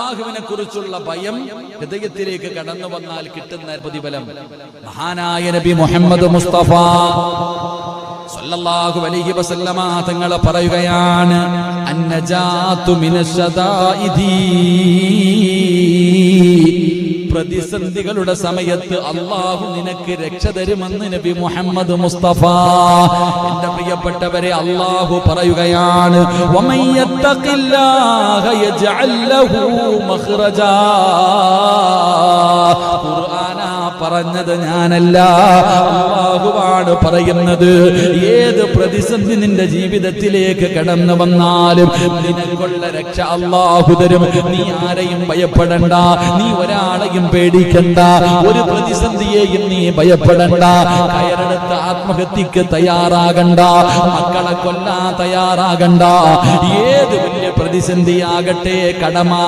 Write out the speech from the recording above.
അള്ളാഹുവിനെ കുറിച്ചുള്ള ഭയം ഹൃദയത്തിലേക്ക് കടന്നു വന്നാൽ കിട്ടുന്ന പ്രതിഫലം മഹാനായ നബി മുഹമ്മദ് മുസ്തഫ സല്ലല്ലാഹു അലൈഹി വസല്ലമ തങ്ങൾ പറയുകയാണ് അന്നജാതു മിനശ്ശദാഇദി പ്രതിസന്ധികളുടെ സമയത്ത് അല്ലാഹു നിനക്ക് രക്ഷ തരുമെന്ന് നബി മുഹമ്മദ് മുസ്തഫ. എന്റെ പ്രിയപ്പെട്ടവരെ, അല്ലാഹു പറയുകയാണ് വമൻ യത്തഖില്ലാഹ യജ്അൽ ലഹു മഖ്റജാ. ഖുർആന പറഞ്ഞത് ഞാനല്ല, അല്ലാഹുവാണ് പറയുന്നത്. ഏത് പ്രതിസന്ധി നിന്റെ ജീവിതത്തിലേക്ക് കടന്നു വന്നാലും നിനക്കുള്ള രക്ഷ അല്ലാഹു തരും. നീ ആരെയും ഭയപ്പെടണ്ട, നീ ഒരാളെയും പേടിക്കണ്ട, ഒരു പ്രതിസന്ധിയെയും നീ ഭയപ്പെടണ്ട. കയറെടുത്ത് ആത്മഹത്യക്ക് തയ്യാറാകണ്ട, മക്കളെ കൊല്ലാൻ തയ്യാറാകണ്ട. ഏത് വലിയ പ്രതിസന്ധിയാകട്ടെ, കടമാ